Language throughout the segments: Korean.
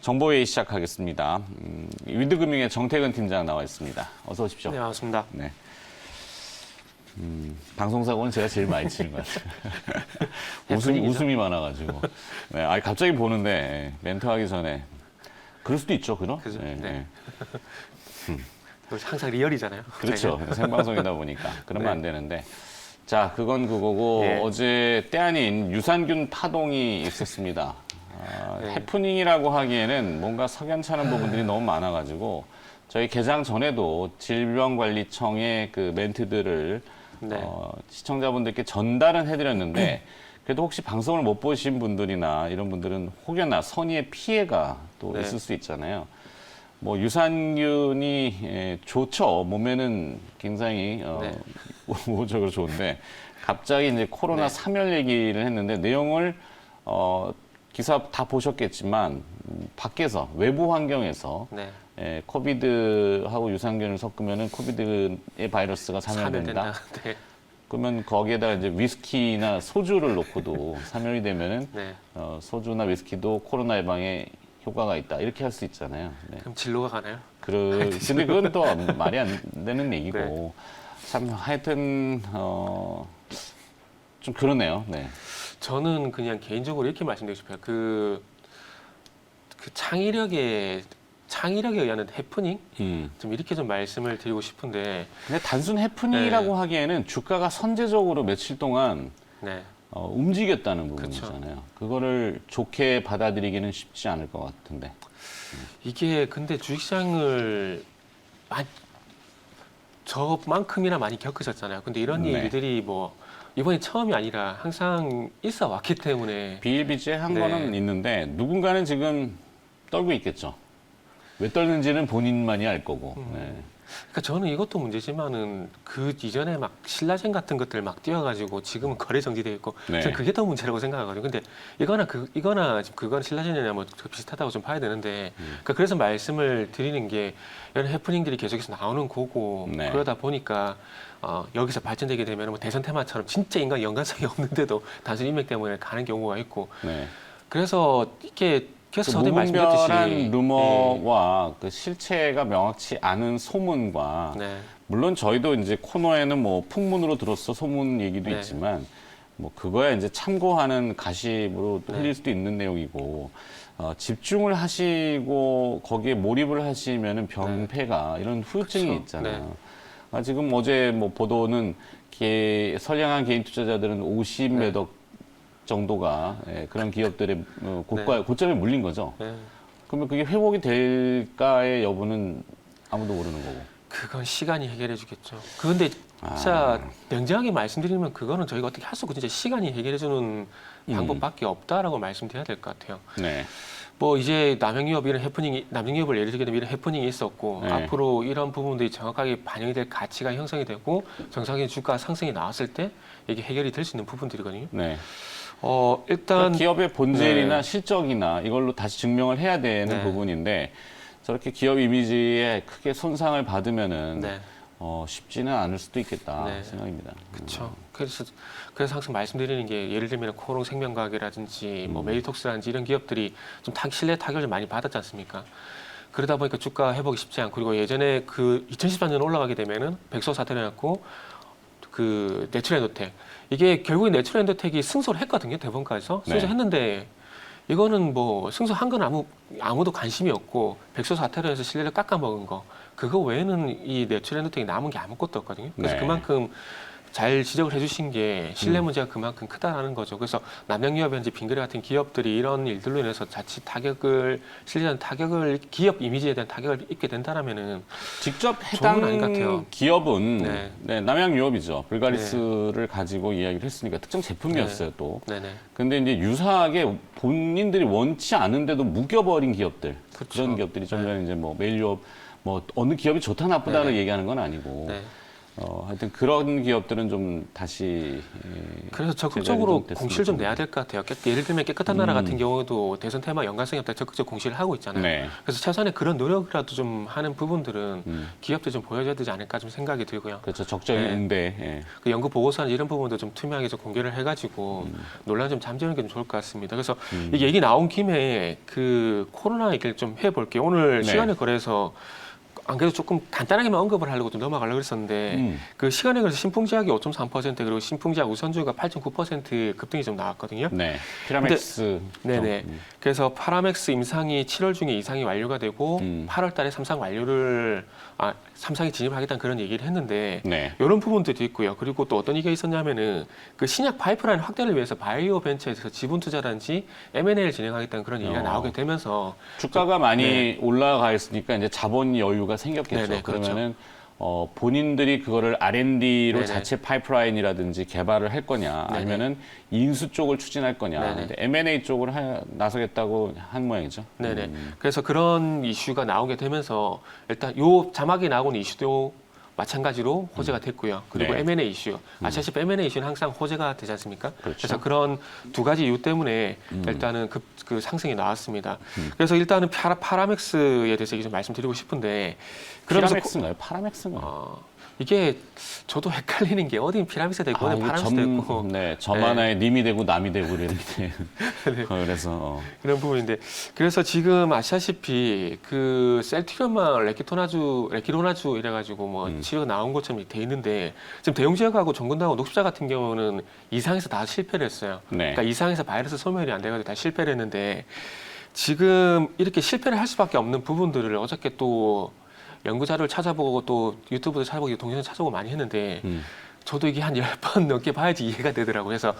정보회의 시작하겠습니다. 위드금융의 정태근 팀장 나와 있습니다. 어서 오십시오. 네, 반갑습니다. 네. 방송사고는 제가 제일 많이 치는 것 같아요. 웃음이 많아가지고. 네, 아니, 갑자기 보는데 멘트하기 전에 그럴 수도 있죠, 그럼? 그죠? 네. 네. 항상 리얼이잖아요. 그렇죠. 생방송이다 보니까 그러면 네. 안 되는데. 자, 그건 그거고 예. 어제 때 아닌 유산균 파동이 있었습니다. 네. 해프닝이라고 하기에는 뭔가 석연찮은 부분들이 너무 많아가지고 저희 개장 전에도 질병관리청의 그 멘트들을 네. 시청자분들께 전달은 해드렸는데 그래도 혹시 방송을 못 보신 분들이나 이런 분들은 혹여나 선의의 피해가 또 네. 있을 수 있잖아요. 뭐 유산균이 좋죠. 몸에는 굉장히 네. 우호적으로 좋은데 갑자기 이제 코로나 네. 사멸 얘기를 했는데 내용을 기사 다 보셨겠지만 밖에서 외부 환경에서 네. 코비드하고 유산균을 섞으면은 코비드의 바이러스가 사멸된다. 네. 그러면 거기에다가 이제 위스키나 소주를 넣고도 사멸이 되면은 네. 소주나 위스키도 코로나 예방에 효과가 있다. 이렇게 할 수 있잖아요. 네. 그럼 진로가 가나요? 근데 그건 또 말이 안 되는 얘기고 네. 참 하여튼 좀 그러네요. 네. 저는 그냥 개인적으로 이렇게 말씀드리고 싶어요. 그 창의력에 의한 해프닝? 좀 이렇게 좀 말씀을 드리고 싶은데. 근데 단순 해프닝이라고 네. 하기에는 주가가 선제적으로 며칠 동안 네. 움직였다는 그쵸. 부분이잖아요. 그거를 좋게 받아들이기는 쉽지 않을 것 같은데. 이게 근데 주식시장을 저만큼이나 많이 겪으셨잖아요. 근데 이런 네. 일들이 뭐 이번이 처음이 아니라 항상 있어 왔기 때문에. 비일비재한 네. 거는 있는데 누군가는 지금 떨고 있겠죠. 왜 떨는지는 본인만이 알 거고. 네. 그러니까 저는 이것도 문제지만은 그 이전에 막 신라젠 같은 것들 막 띄워가지고 지금은 거래 정지돼 있고 네. 저는 그게 더 문제라고 생각하거든요. 근데 이거나 지금 그건 신라젠이나 뭐 비슷하다고 좀 봐야 되는데 그러니까 그래서 말씀을 드리는 게 이런 해프닝들이 계속해서 나오는 거고 네. 그러다 보니까 여기서 발전되게 되면 뭐 대선 테마처럼 진짜 인간 연관성이 없는데도 단순 인맥 때문에 가는 경우가 있고 네. 그래서 이렇게 계속 그 저도 무분별한 말씀드렸듯이 루머와 그 실체가 명확치 않은 소문과 네. 물론 저희도 이제 코너에는 뭐 풍문으로 들었어 소문 얘기도 네. 있지만 뭐 그거야 이제 참고하는 가십으로 또 네. 흘릴 수도 있는 내용이고 집중을 하시고 거기에 몰입을 하시면은 병폐가 이런 후유증이 그쵸. 있잖아요. 지금 어제 뭐 보도는 선량한 개인 투자자들은 50매덕 정도가 그런 기업들의 고점에 물린 거죠. 네. 그러면 그게 회복이 될까의 여부는 아무도 모르는 거고. 그건 시간이 해결해 주겠죠. 그런데 진짜 냉정하게 말씀드리면 그거는 저희가 어떻게 할 수 없고 진짜 시간이 해결해 주는 방법밖에 없다라고 말씀드려야 될 것 같아요. 네. 뭐 이제 남용유업을 예를 들게 되면 이런 해프닝이 있었고 네. 앞으로 이런 부분들이 정확하게 반영이 될 가치가 형성이 되고 정상적인 주가 상승이 나왔을 때 이게 해결이 될 수 있는 부분들이거든요. 네. 일단 그러니까 기업의 본질이나 네. 실적이나 이걸로 다시 증명을 해야 되는 네. 부분인데 저렇게 기업 이미지에 크게 손상을 받으면은 네. 쉽지는 않을 수도 있겠다 네. 생각입니다. 그렇죠. 그래서 항상 말씀드리는 게 예를 들면 코롱생명과학이라든지 뭐 메디톡스라든지 이런 기업들이 좀 신뢰 타격을 많이 받았지 않습니까? 그러다 보니까 주가 회복이 쉽지 않고 그리고 예전에 그 2014년 올라가게 되면은 백서 사태를 났고 그 내추럴엔도텍 이게 결국에 내추럴엔도텍이 승소를 했거든요. 대법원까지서 네. 승소했는데 이거는 뭐 승소한 건 아무도 관심이 없고 백서 사태로 해서 신뢰를 깎아먹은 거 그거 외에는 이 내추럴엔도텍이 남은 게 아무것도 없거든요. 그래서 네. 그만큼 잘 지적을 해주신 게 신뢰 문제가 그만큼 크다라는 거죠. 그래서 남양유업이나 빙그레 같은 기업들이 이런 일들로 인해서 자칫 실리는 타격을 기업 이미지에 대한 타격을 입게 된다라면은 직접 좋은 건 아닌 것 해당 같아요. 기업은 네. 남양유업이죠. 불가리스를 가지고 이야기를 했으니까 특정 제품이었어요 또. 네네. 근데 이제 유사하게 본인들이 원치 않은데도 묶여버린 기업들 그렇죠. 그런 기업들이 좀 전에 이제 뭐 메일유업 뭐 어느 기업이 좋다 나쁘다를 네. 얘기하는 건 아니고 네. 하여튼 그런 기업들은 좀 다시 그래서 적극적으로 제자리 좀 공시를 좀 됐으면 내야 될 것 같아요. 예를 들면 깨끗한 나라 같은 경우도 대선 테마 연관성이 없다 적극적 공시를 하고 있잖아요. 네. 그래서 최소한의 그런 노력이라도 좀 하는 부분들은 기업들 좀 보여줘야 되지 않을까 좀 생각이 들고요. 그렇죠. 적절히 네. 응대. 예. 그 연구 보고서나 이런 부분도 좀 투명하게 좀 공개를 해가지고 논란 좀 잠재우는 게 좀 좋을 것 같습니다. 그래서 이 얘기 나온 김에 그 코로나 얘기를 좀 해볼게요. 오늘 네. 시간을 거래해서 안 그래도 조금 간단하게만 언급을 하려고 좀 넘어가려고 그랬었는데 그 시간에 걸려서 신풍제약이 5.3% 그리고 신풍제약 우선주가 8.9% 급등이 좀 나왔거든요. 네. 피라맥스. 네네. 그래서 파라맥스 임상이 7월 중에 이상이 완료가 되고 8월 달에 삼상이 진입하겠다는 그런 얘기를 했는데 네. 이런 부분들도 있고요. 그리고 또 어떤 얘기가 있었냐면은 그 신약 파이프라인 확대를 위해서 바이오 벤처에서 지분 투자라든지 M&A를 진행하겠다는 그런 얘기가 나오게 되면서 주가가 많이 올라가 있으니까 이제 자본 여유가 생겼겠죠. 네네, 그렇죠. 그러면은 본인들이 그거를 R&D로 네네. 자체 파이프라인이라든지 개발을 할 거냐, 네네. 아니면은 인수 쪽을 추진할 거냐, 네네. 근데 M&A 쪽으로 나서겠다고 한 모양이죠. 네네. 그래서 그런 이슈가 나오게 되면서 일단 요 자막이 나오는 이슈도 마찬가지로 호재가 됐고요. 그리고 네. M&A 이슈. 아시다시피 M&A 이슈는 항상 호재가 되지 않습니까? 그렇죠. 그래서 그런 두 가지 이유 때문에 일단은 그 상승이 나왔습니다. 그래서 일단은 파라맥스에 대해서 얘기 좀 말씀드리고 싶은데 그러면서 피라맥스인가요? 파라맥스인가요? 이게 저도 헷갈리는 게 어딘 피라미드가 되고 어딘 이게 파라미드가 되고 네, 점 하나에 님이 되고 남이 되고 이렇게 돼요. 네. 그래서 그런 부분인데 그래서 지금 아시다시피 그 셀티lum만 레키로나주 이래가지고 뭐 치료가 나온 것처럼 돼 있는데 지금 대웅제약하고 정근당하고 녹십자 같은 경우는 이상에서 다 실패를 했어요. 네. 그러니까 이상에서 바이러스 소멸이 안 돼가지고 다 실패를 했는데 지금 이렇게 실패를 할 수밖에 없는 부분들을 어저께 또 연구 자료를 찾아보고 또 유튜브도 찾아보고 동영상 찾아보고 많이 했는데 저도 이게 한 10번 넘게 봐야지 이해가 되더라고요. 그래서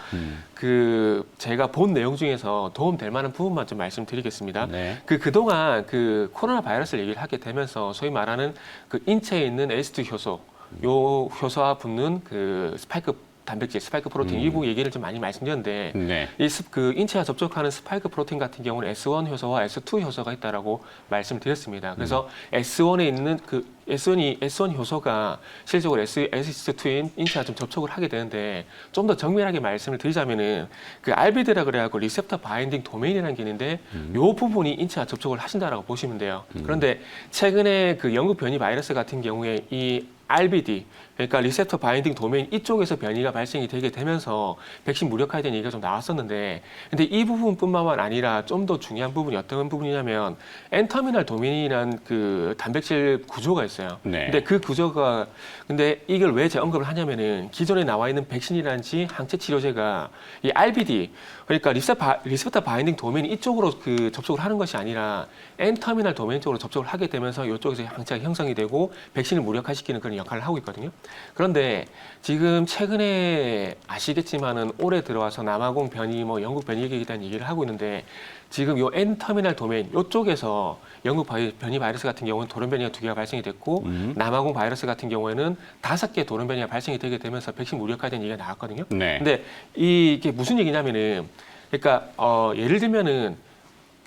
그 제가 본 내용 중에서 도움될 만한 부분만 좀 말씀드리겠습니다. 네. 그동안 그 코로나 바이러스를 얘기를 하게 되면서 소위 말하는 그 인체에 있는 S2 효소, 요 효소와 붙는 그 스파이크 단백질, 스파이크 프로테인 이 부분 얘기를 좀 많이 말씀드렸는데 네. 그 인체와 접촉하는 스파이크 프로테인 같은 경우는 S1 효소와 S2 효소가 있다라고 말씀드렸습니다. 그래서 S1에 있는 그 S1 효소가 실질적으로 S2인 인체와 좀 접촉을 하게 되는데 좀 더 정밀하게 말씀을 드리자면은 그 RBD라 그래갖고 리셉터 바인딩 도메인이라는 게 있는데 요 부분이 인체와 접촉을 하신다라고 보시면 돼요. 그런데 최근에 그 영국 변이 바이러스 같은 경우에 이 RBD, 그러니까 리셉터 바인딩 도메인 이쪽에서 변이가 발생이 되게 되면서 백신 무력화에 대한 얘기가 좀 나왔었는데 근데 이 부분뿐만 아니라 좀 더 중요한 부분이 어떤 부분이냐면 N터미널 도메인이라는 그 단백질 구조가 있어요. 네. 근데 그 구조가 근데 이걸 왜 제가 언급을 하냐면은 기존에 나와 있는 백신이라든지 항체 치료제가 이 RBD 그러니까 리셉터 바인딩 도메인 이쪽으로 그 접촉을 하는 것이 아니라 N터미널 도메인 쪽으로 접촉을 하게 되면서 이쪽에서 항체가 형성이 되고 백신을 무력화시키는 그런 역할을 하고 있거든요. 그런데 지금 최근에 아시겠지만은 올해 들어와서 남아공 변이, 뭐 영국 변이에 대한 얘기를 하고 있는데 지금 요 N터미널 도메인 이쪽에서 영국 변이 바이러스 같은 경우는 돌연 변이가 2개가 발생이 됐고 남아공 바이러스 같은 경우에는 5개 돌연 변이가 발생이 되게 되면서 백신 무력화에 대한 얘기가 나왔거든요. 네. 근데 이게 무슨 얘기냐면은 그러니까 예를 들면은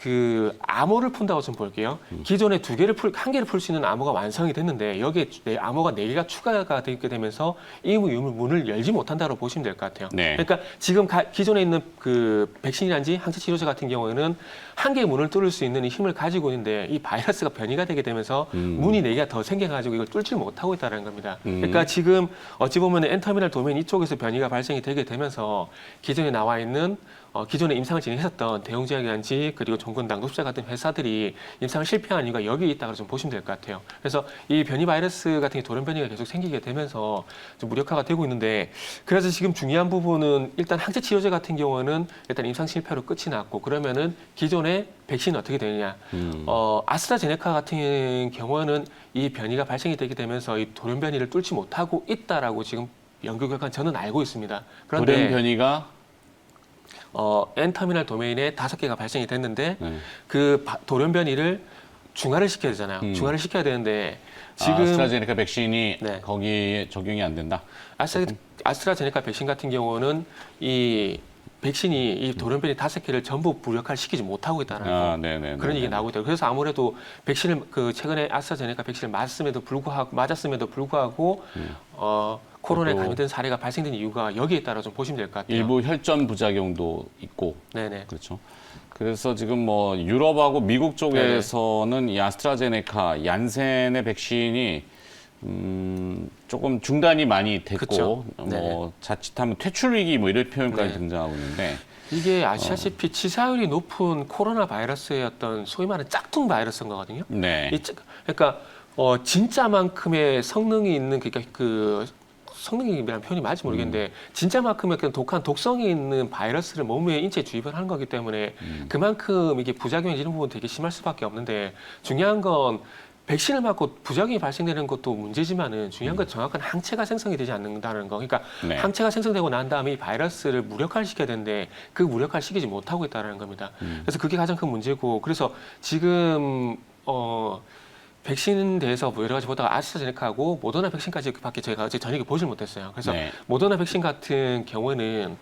그 암호를 푼다고 좀 볼게요. 기존에 한 개를 풀 수 있는 암호가 완성이 됐는데 여기에 암호가 4개가 추가가 되게 되면서 이 문을 열지 못한다고 보시면 될 것 같아요. 네. 그러니까 지금 기존에 있는 그 백신이란지 항체 치료제 같은 경우에는 한 개의 문을 뚫을 수 있는 힘을 가지고 있는데 이 바이러스가 변이가 되게 되면서 문이 4개가 더 생겨가지고 이걸 뚫지 못하고 있다는 겁니다. 그러니까 지금 어찌 보면 엔터미널 도메인 이쪽에서 변이가 발생이 되게 되면서 기존에 나와 있는 기존에 임상을 진행했었던 대웅제약이란지 그리고 종근당, 녹십자 같은 회사들이 임상을 실패한 이유가 여기에 있다고 좀 보시면 될 것 같아요. 그래서 이 변이 바이러스 같은 게 돌연 변이가 계속 생기게 되면서 좀 무력화가 되고 있는데 그래서 지금 중요한 부분은 일단 항체 치료제 같은 경우는 일단 임상 실패로 끝이 났고 그러면은 기존의 백신은 어떻게 되느냐? 아스트라제네카 같은 경우는 이 변이가 발생이 되게 되면서 이 돌연 변이를 뚫지 못하고 있다라고 지금 연구 결과는 저는 알고 있습니다. 그런데 돌연 변이가 N터미널 도메인에 5개가 발생이 됐는데 그 돌연 변이를 중화를 시켜야 되잖아요. 중화를 시켜야 되는데 지금 아스트라제네카 백신이 네. 거기에 적용이 안 된다. 아스트라제네카 백신 같은 경우는 이 백신이 이 돌연변이 5개를 전부 무력화를 시키지 못하고 있다는 거. 네네. 그런 얘기 나오고 있다. 그래서 아무래도 백신을 최근에 아스트라제네카 백신을 맞았음에도 불구하고 코로나에 감염된 사례가 발생된 이유가 여기에 따라 좀 보시면 될 것 같아요. 일부 혈전 부작용도 있고. 네네. 그렇죠. 그래서 지금 뭐 유럽하고 미국 쪽에서는 이 아스트라제네카 얀센의 백신이 조금 중단이 많이 됐고 그쵸. 뭐 자칫하면 퇴출 위기 뭐 이런 표현까지 네. 등장하고 있는데 이게 아시다시피 치사율이 높은 코로나 바이러스의 어떤 소위 말하는 짝퉁 바이러스인 거거든요. 네. 그러니까 진짜만큼의 성능이 있는 그러니까 성능이라는 표현이 맞을지 모르겠는데 진짜만큼의 어떤 독한 독성이 있는 바이러스를 몸에 인체에 주입을 하는 거기 때문에 그만큼 이게 부작용이 이런 부분 되게 심할 수밖에 없는데 중요한 건 백신을 맞고 부작용이 발생되는 것도 문제지만은 중요한 건 정확한 항체가 생성이 되지 않는다는 거. 그러니까 네. 항체가 생성되고 난 다음에 이 바이러스를 무력화를 시켜야 되는데 그 무력화를 시키지 못하고 있다는 겁니다. 그래서 그게 가장 큰 문제고 그래서 지금 백신에 대해서 뭐 여러 가지 보다가 아스트라제네카하고 모더나 백신까지 밖에 제가 어제 저녁에 보질 못했어요. 그래서 네. 모더나 백신 같은 경우는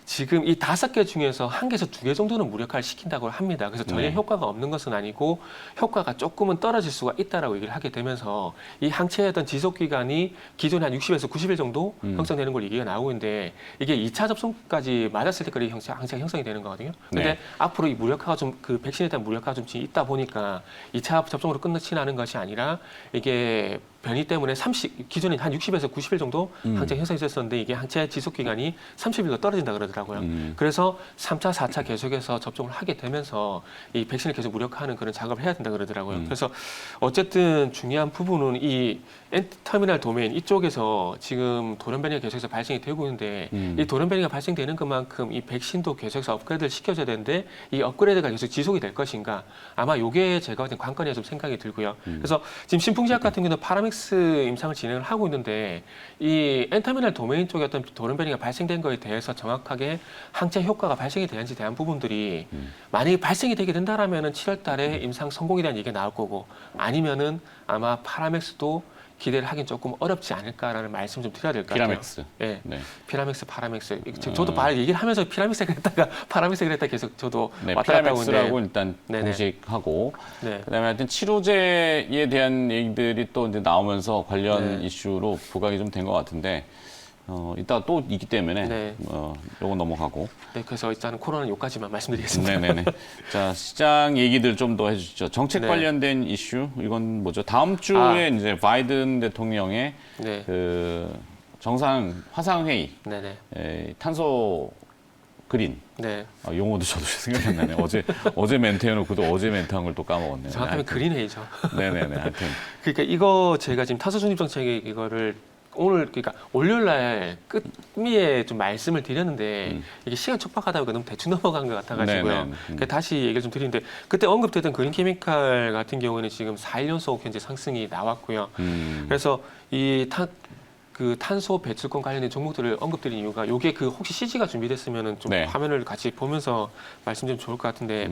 지금 이 5개 중에서 1개에서 2개 정도는 무력화를 시킨다고 합니다. 그래서 전혀 네. 효과가 없는 것은 아니고 효과가 조금은 떨어질 수가 있다라고 얘기를 하게 되면서 이 항체의 어떤 지속 기간이 기존에 한 60에서 90일 정도 형성되는 걸 얘기가 나오고 있는데 이게 2차 접종까지 맞았을 때까지 항체가 형성이 되는 거거든요. 근데 네. 앞으로 이 무력화가 좀 그 백신에 대한 무력화가 좀 있다 보니까 2차 접종으로 끝나는 것이 아니라 이게 변이 때문에 기존에 한 60에서 90일 정도 항체 형성이 있었는데 이게 항체 지속 기간이 30일도 떨어진다 그러더라고요. 그래서 3차, 4차 계속해서 접종을 하게 되면서 이 백신을 계속 무력화하는 그런 작업을 해야 된다 그러더라고요. 그래서 어쨌든 중요한 부분은 이 엔터미널 도메인 이쪽에서 지금 돌연변이가 계속해서 발생이 되고 있는데 이 돌연변이가 발생되는 것만큼 이 백신도 계속해서 업그레이드를 시켜줘야 되는데 이 업그레이드가 계속 지속이 될 것인가 아마 이게 제가 봤을 때 관건이라 좀 생각이 들고요. 그래서 지금 신풍제약 같은 경우는 파라맥스 임상을 진행을 하고 있는데 이 엔터미널 도메인 쪽에 어떤 돌연변이가 발생된 거에 대해서 정확하게 항체 효과가 발생이 되는지 대한 부분들이 만약에 발생이 되게 된다라면은 7월 달에 임상 성공에 대한 얘기가 나올 거고 아니면은 아마 파라맥스도 기대를 하긴 조금 어렵지 않을까라는 말씀 좀 드려야 될 것 같아요. 피라맥스. 네. 네. 피라맥스, 파라맥스. 저도 얘기를 하면서 피라맥스 그랬다가 파라맥스 그랬다 계속 저도 네, 왔다 갔다 하고 피라맥스라고 있는데. 일단 네네. 공식하고 네. 그다음에 하여튼 치료제에 대한 얘기들이 또 이제 나오면서 관련 네. 이슈로 부각이 좀 된 것 같은데 이따가 또 있기 때문에 네. 요거 넘어가고. 네, 그래서 일단은 코로나는 여기까지만 말씀드리겠습니다. 네네네. 자, 시장 얘기들 좀 더 해주시죠. 정책 네. 관련된 이슈 이건 뭐죠? 다음 주에 이제 바이든 대통령의 네. 그 정상 화상 회의, 네네. 탄소 그린. 네. 용어도 저도 생각이 안 나네. 어제 멘트 해놓고도 어제 멘트한 걸 또 까먹었네요. 정확하면 그린 회의죠. 네네네. 하여튼. 그러니까 이거 제가 지금 탄소 중립 정책에 이거를 오늘 그러니까 월요일 날 끝미에 좀 말씀을 드렸는데 이게 시간 촉박하다 보니까 너무 대충 넘어간 것 같아가지고요. 네네. 그러니까 다시 얘기를 좀 드리는데 그때 언급됐던 그린 케미칼 같은 경우는 지금 4일 연속 현재 상승이 나왔고요. 그래서 이 탄소 배출권 관련된 종목들을 언급드린 이유가 요게 혹시 CG가 준비됐으면은 좀 네. 화면을 같이 보면서 말씀 좀 좋을 것 같은데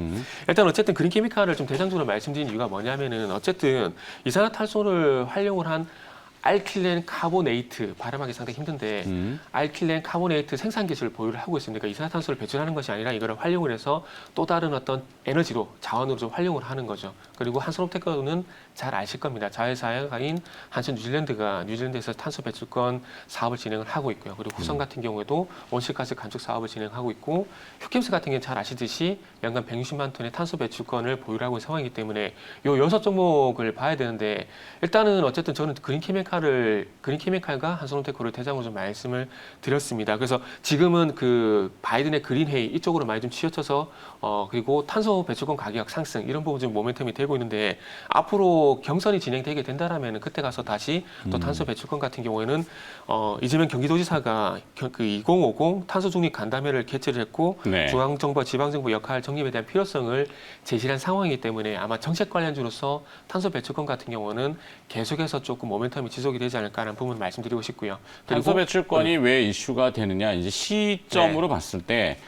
일단 어쨌든 그린 케미칼을 좀 대장적으로 말씀드린 이유가 뭐냐면은 어쨌든 이산화탄소를 활용을 한 알킬렌 카보네이트 발음하기 상당히 힘든데 알킬렌 카보네이트 생산 기술을 보유를 하고 있습니다. 그러니까 이산화탄소를 배출하는 것이 아니라 이거를 활용을 해서 또 다른 어떤 에너지로 자원으로 좀 활용을 하는 거죠. 그리고 한솔업테크는 잘 아실 겁니다. 자회사인 한솔 뉴질랜드에서 탄소 배출권 사업을 진행을 하고 있고요. 그리고 후성 같은 경우에도 온실가스 감축 사업을 진행하고 있고 휴캠스 같은 경우는 잘 아시듯이 연간 160만 톤의 탄소 배출권을 보유를 하고 있는 상황이기 때문에 요 6종목을 봐야 되는데 일단은 어쨌든 저는 그린 케미칼과 한솔업테크를 대상으로 좀 말씀을 드렸습니다. 그래서 지금은 그 바이든의 그린 회의 이쪽으로 많이 좀 치우쳐서 그리고 탄소 배출권 가격 상승 이런 부분 좀 모멘텀이 되고 있는데 앞으로 경선이 진행되게 된다라면 그때 가서 다시 또 탄소 배출권 같은 경우에는 이재명 경기도지사가 그 2050 탄소 중립 간담회를 개최를 했고 네. 중앙정부와 지방정부 역할 정립에 대한 필요성을 제시한 상황이기 때문에 아마 정책 관련주로서 탄소 배출권 같은 경우는 계속해서 조금 모멘텀이 지속이 되지 않을까라는 부분 말씀드리고 싶고요. 탄소 배출권이 왜 이슈가 되느냐 이제 시점으로 봤을 때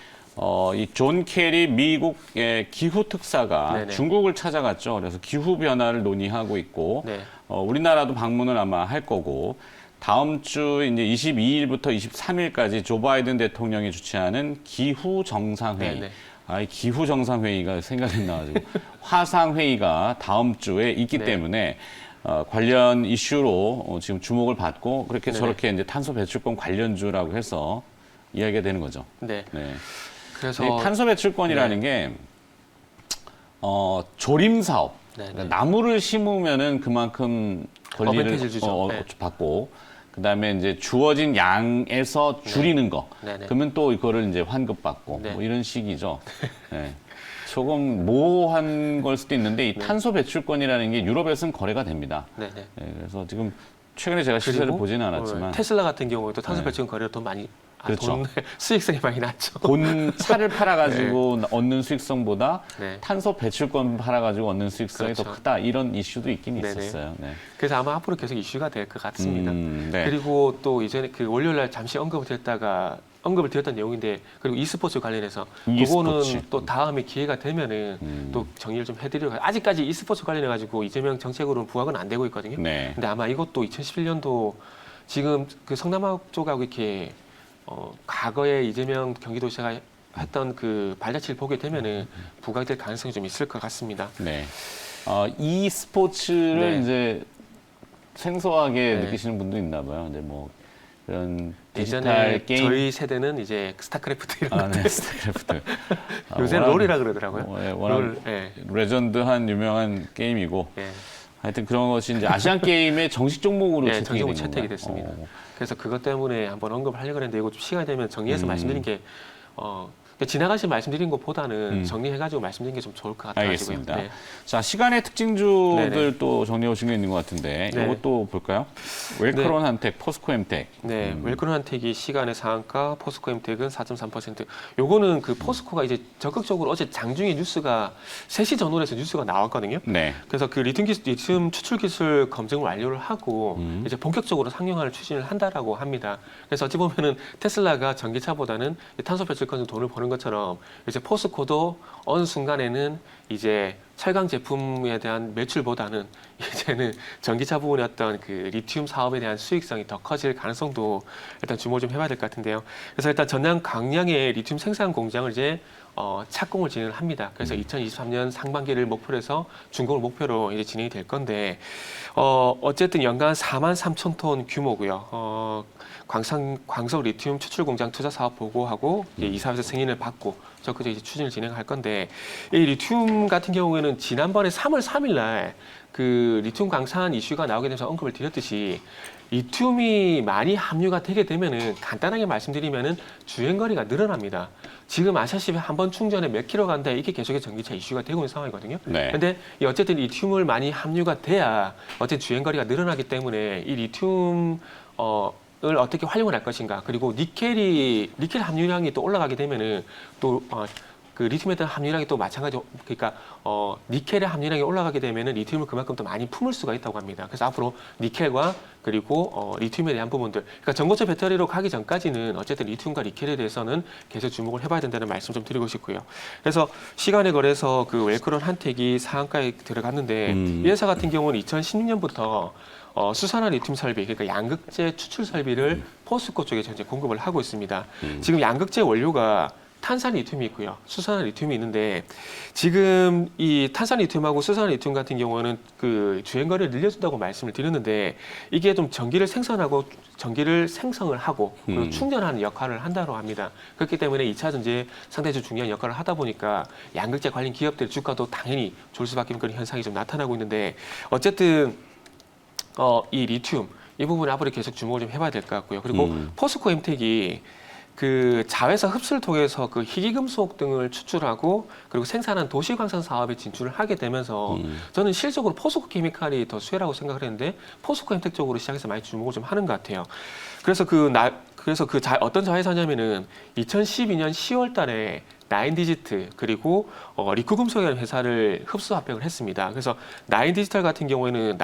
이 존 케리 미국의 기후 특사가 네네. 중국을 찾아갔죠. 그래서 기후 변화를 논의하고 있고 네. 우리나라도 방문을 아마 할 거고 다음 주 이제 22일부터 23일까지 조 바이든 대통령이 주최하는 기후 정상회의. 네네. 이 기후 정상회의가 생각이 나가지고 화상회의가 다음 주에 있기 네. 때문에 관련 이슈로 지금 주목을 받고 그렇게 네네. 저렇게 이제 탄소 배출권 관련주라고 해서 이야기가 되는 거죠. 네. 네. 그래서 이 탄소 배출권이라는 게 조림 사업. 네네. 그러니까 나무를 심으면은 그만큼 권리를 어드밴티지를 주죠. 네. 받고 그다음에 이제 주어진 양에서 줄이는 거. 네네. 그러면 또 이거를 이제 환급받고 네. 뭐 이런 식이죠. 네. 조금 모호한 걸 수도 있는데 이 탄소 배출권이라는 게 유럽에서는 거래가 됩니다. 네네. 네, 그래서 지금 최근에 제가 시세를 그리고 보지는 않았지만 테슬라 같은 경우에도 탄소 네. 배출권 거래가 돈 많이 그렇죠. 돈 수익성이 많이 났죠. 본 차를 팔아가지고 얻는 수익성보다 네. 탄소 배출권 팔아가지고 얻는 수익성이 더 그렇죠. 크다 이런 이슈도 있긴 네네. 있었어요. 네. 그래서 아마 앞으로 계속 이슈가 될 것 같습니다. 네. 그리고 또 이전에 그 월요일 날 잠시 언급을 드렸던 내용인데 그리고 e스포츠 관련해서 그거는 e스포츠. 또 다음에 기회가 되면은 또 정리를 좀 해드리려고 아직까지 e스포츠 관련해 가지고 이재명 정책으로는 부각은 안 되고 있거든요. 네. 근데 아마 이것도 2011년도 지금 그 성남화 쪽하고 이렇게 과거에 이재명 경기도지사가 했던 그 발자취를 보게 되면은 부각될 가능성이 좀 있을 것 같습니다. 네. e스포츠를 네. 이제 생소하게 네. 느끼시는 분도 있나 봐요. 근데 뭐 그런 디지털 예전에 게임 저희 세대는 이제 스타크래프트 이런 것들 네, 스타크래프트. 요새는 롤이라 그러더라고요. 워낙 롤, 예. 레전드한 유명한 게임이고 예. 하여튼 그런 것이 이제 아시안 게임의 정식 종목으로 네, 채택이 정식으로 된 채택이 건가요? 됐습니다. 그래서 그것 때문에 한번 언급을 하려고 했는데 이거 좀 시간이 되면 정리해서 말씀드린 게 지나가시 말씀드린 것보다는 정리해가지고 말씀드린 게 좀 좋을 것 같아가지고요. 알겠습니다. 네. 자, 시간의 특징주들 네네. 또 정리해 오신 게 있는 것 같은데 네. 이것도 볼까요? 웰크론 한텍, 포스코 엠텍. 네, 웰크론 한택이 시간의 상한가, 포스코 엠텍은 4.3%. 요거는 그 포스코가 이제 적극적으로 어제 장중에 뉴스가 3시 전후로 해서 뉴스가 나왔거든요. 네. 그래서 그 리튬 추출 기술 검증을 완료를 하고 이제 본격적으로 상용화를 추진을 한다라고 합니다. 그래서 어찌 보면은 테슬라가 전기차보다는 탄소 배출권 돈을 버는 것처럼 이제 포스코도 어느 순간에는 이제 철강 제품에 대한 매출보다는 이제는 전기차 부분의 어떤 그 리튬 사업에 대한 수익성이 더 커질 가능성도 일단 주목을 좀 해봐야 될 것 같은데요. 그래서 일단 전남 광양에 리튬 생산 공장을 이제 착공을 진행을 합니다. 그래서 2023년 상반기를 목표로 해서 준공을 목표로 이제 진행이 될 건데 어쨌든 연간 4만 3천 톤 규모고요. 광석 리튬 추출 공장 투자 사업 보고하고 이제 이사회에서 승인을 받고 적극적으로 이제 추진을 진행할 건데 이 리튬 같은 경우에는 지난번에 3월 3일 날 그 리튬 강산 이슈가 나오게 되면서 언급을 드렸듯이 리튬이 많이 함유가 되게 되면은 간단하게 말씀드리면은 주행 거리가 늘어납니다. 지금 아시다시피 한 번 충전에 몇 킬로 간다 이게 계속해서 전기차 이슈가 되고 있는 상황이거든요. 네. 근데 이 어쨌든 리튬을 많이 함유가 돼야 어쨌든 주행 거리가 늘어나기 때문에 이 리튬 을 어떻게 활용을 할 것인가 그리고 니켈 함유량이 또 올라가게 되면은 또 그 리튬에 대한 함유량이 또 마찬가지로 그러니까 니켈의 함유량이 올라가게 되면은 리튬을 그만큼 더 많이 품을 수가 있다고 합니다. 그래서 앞으로 니켈과 그리고 리튬에 대한 부분들 그러니까 전고체 배터리로 가기 전까지는 어쨌든 리튬과 니켈에 대해서는 계속 주목을 해봐야 된다는 말씀 좀 드리고 싶고요. 그래서 시간에 걸해서 그 웰크론 한택이 상한가에 들어갔는데 이 회사 같은 경우는 2016년부터 수산화 리튬 설비, 그러니까 양극재 추출 설비를 포스코 쪽에 현재 공급을 하고 있습니다. 지금 양극재 원료가 탄산 리튬이 있고요, 수산화 리튬이 있는데 지금 이 탄산 리튬하고 수산화 리튬 같은 경우는 그 주행 거리를 늘려준다고 말씀을 드렸는데 이게 좀 전기를 생성을 하고 그리고 충전하는 역할을 한다고 합니다. 그렇기 때문에 2차 전지에 상당히 좀 중요한 역할을 하다 보니까 양극재 관련 기업들 주가도 당연히 좋을 수밖에 없는 그런 현상이 좀 나타나고 있는데 어쨌든 이 리튬 이 부분에 앞으로 계속 주목을 좀 해봐야 될 것 같고요. 그리고 포스코 엠텍이 그 자회사 흡수를 통해서 그 희귀금속 등을 추출하고 그리고 생산한 도시광산 사업에 진출을 하게 되면서 저는 실질적으로 포스코 케미칼이 더 수혜라고 생각을 했는데 포스코 엠텍 쪽으로 시장에서 많이 주목을 좀 하는 것 같아요. 그래서 어떤 자회사냐면은 2012년 10월 달에 나인디지트 그리고 리쿠금속이라는 회사를 흡수 합병을 했습니다. 그래서 나인디지털 같은 경우에는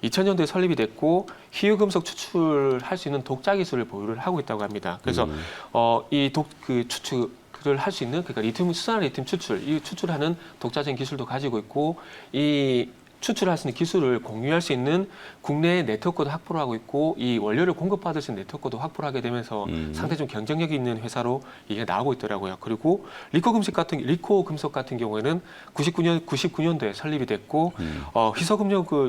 2000년도에 설립이 됐고 희귀금속 추출할 수 있는 독자 기술을 보유를 하고 있다고 합니다. 그래서 추출을 할 수 있는 그러니까 수산화 리튬 추출하는 독자적인 기술도 가지고 있고 이 추출할 수 있는 기술을 공유할 수 있는 국내 네트워크도 확보를 하고 있고 이 원료를 공급받을 수 있는 네트워크도 확보를 하게 되면서 상당히 좀 경쟁력이 있는 회사로 이게 나오고 있더라고요. 그리고 리코 금속 같은 경우에는 99년도에 설립이 됐고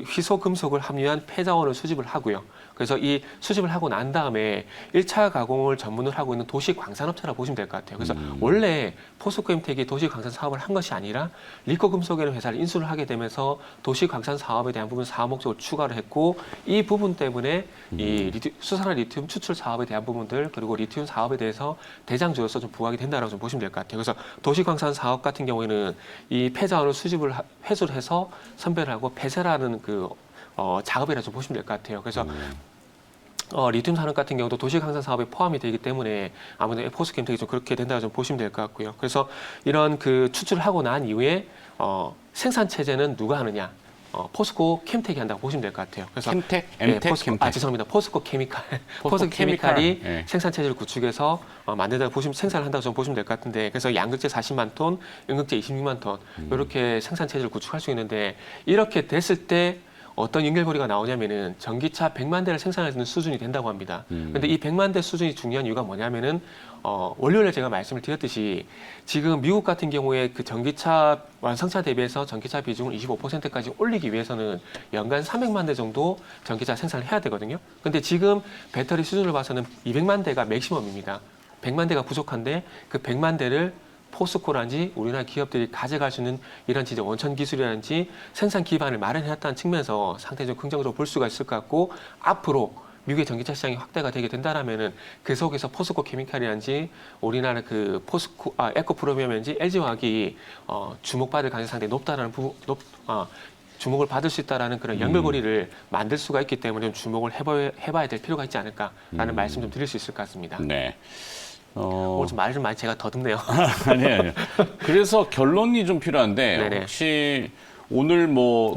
희소금속을 함유한 폐자원을 수집을 하고요. 그래서 이 수집을 하고 난 다음에 1차 가공을 전문을 하고 있는 도시광산업체라 보시면 될 것 같아요. 그래서 원래 포스코엠텍이 도시광산 사업을 한 것이 아니라 리코금속이라는 회사를 인수를 하게 되면서 도시광산 사업에 대한 부분 사업 목적을 추가를 했고 이 부분 때문에 이 수산화 리튬 추출 사업에 대한 부분들 그리고 리튬 사업에 대해서 대장주로서 좀 부각이 된다라고 좀 보시면 될 것 같아요. 그래서 도시광산 사업 같은 경우에는 이 폐자원을 회수를 해서 선별하고 폐쇄라는 작업이라 좀 보시면 될 것 같아요. 그래서 리튬 산업 같은 경우도 도시광산 사업에 포함이 되기 때문에 아무래도 포스코엠텍이 좀 그렇게 된다고 좀 보시면 될 것 같고요. 그래서 이런 추출을 하고 난 이후에 생산 체제는 누가 하느냐? 포스코 캠텍이 한다고 보시면 될 것 같아요. 그래서 캠텍, 엠텍, 캠텍. 죄송합니다. 포스코 케미칼, 포스코 케미칼이 네. 생산 체제를 구축해서 만든다고 생산을 한다고 좀 보시면 될 것 같은데, 그래서 양극재 40만 톤, 음극재 26만 톤 이렇게 생산 체제를 구축할 수 있는데 이렇게 됐을 때 어떤 연결고리가 나오냐면은 전기차 100만 대를 생산할 수 있는 수준이 된다고 합니다. 그런데 이 100만 대 수준이 중요한 이유가 뭐냐면은 월요일에 제가 말씀을 드렸듯이 지금 미국 같은 경우에 그 전기차 완성차 대비해서 전기차 비중을 25%까지 올리기 위해서는 연간 300만 대 정도 전기차 생산을 해야 되거든요. 근데 지금 배터리 수준을 봐서는 200만 대가 맥시멈입니다. 100만 대가 부족한데 그 100만 대를 포스코라든지 우리나라 기업들이 가져갈 수 있는 이런 진짜 원천 기술이라든지 생산 기반을 마련해놨다는 측면에서 상당히 좀 긍정적으로 볼 수가 있을 것 같고 앞으로 미국의 전기차 시장이 확대가 되게 된다라면은 그 속에서 포스코 케미칼이라든지 우리나라 에코프로비움이라든지 LG화학이 주목받을 가능성이 상당히 높다라는 주목을 받을 수 있다라는 그런 연결고리를 만들 수가 있기 때문에 좀 주목을 해봐야 될 필요가 있지 않을까라는 말씀 좀 드릴 수 있을 것 같습니다. 네. 오늘 좀 말을 좀 많이 제가 더듬네요. 아니에요. 그래서 결론이 좀 필요한데 네네. 혹시 오늘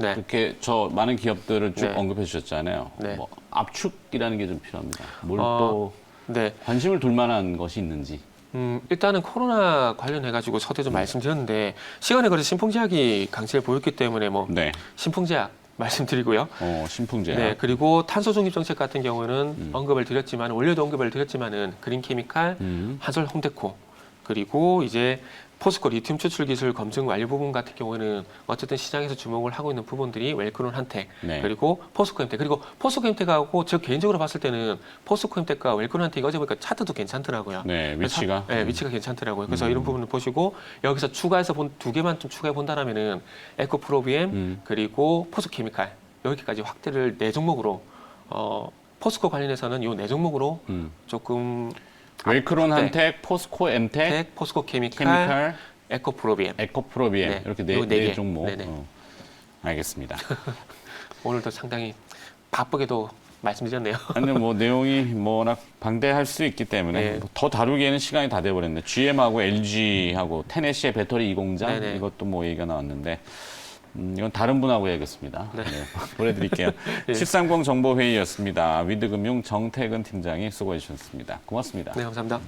네. 그렇게 많은 기업들을 쭉 네. 언급해 주셨잖아요. 네. 압축이라는 게 좀 필요합니다. 뭘 또 네. 관심을 둘 만한 것이 있는지. 일단은 코로나 관련해가지고 서두에 좀 말씀드렸는데 시간에 걸쳐 신풍제약이 강세를 보였기 때문에 네. 신풍제약 말씀드리고요. 신풍제약. 네, 그리고 탄소 중립 정책 같은 경우는 언급을 드렸지만 원료도 언급을 드렸지만은 그린케미칼, 한솔 홈데코 그리고 이제 포스코 리튬 추출 기술 검증 완료 부분 같은 경우에는 어쨌든 시장에서 주목을 하고 있는 부분들이 웰크론 한텍 네. 그리고 포스코엠텍 그리고 포스코엠텍하고 저 개인적으로 봤을 때는 포스코엠텍과 웰크론 한텍이 어제 보니까 차트도 괜찮더라고요. 네, 위치가. 네, 위치가 괜찮더라고요. 그래서 이런 부분을 보시고 여기서 추가해서 두 개만 좀 추가해 본다라면은 에코프로비엠 그리고 포스코케미칼 여기까지 확대를 네 종목으로 포스코 관련해서는 이 네 종목으로 조금 웰크론 한텍, 포스코 엠텍, 포스코 케미칼, 케미칼, 에코프로비엠. 에코프로비엠 네, 이렇게 요 네 개. 종목. 네네. 알겠습니다. 오늘도 상당히 바쁘게도 말씀드렸네요. 아니 내용이 워낙 방대할 수 있기 때문에 네. 더 다루기에는 시간이 다 돼버렸네. GM하고 LG하고 테네시의 배터리 2공장 네네. 이것도 얘기가 나왔는데 이건 다른 분하고 해야겠습니다. 네. 보내드릴게요. 네. 730 정보회의였습니다. 위드금융 정태근 팀장이 수고해 주셨습니다. 고맙습니다. 네, 감사합니다.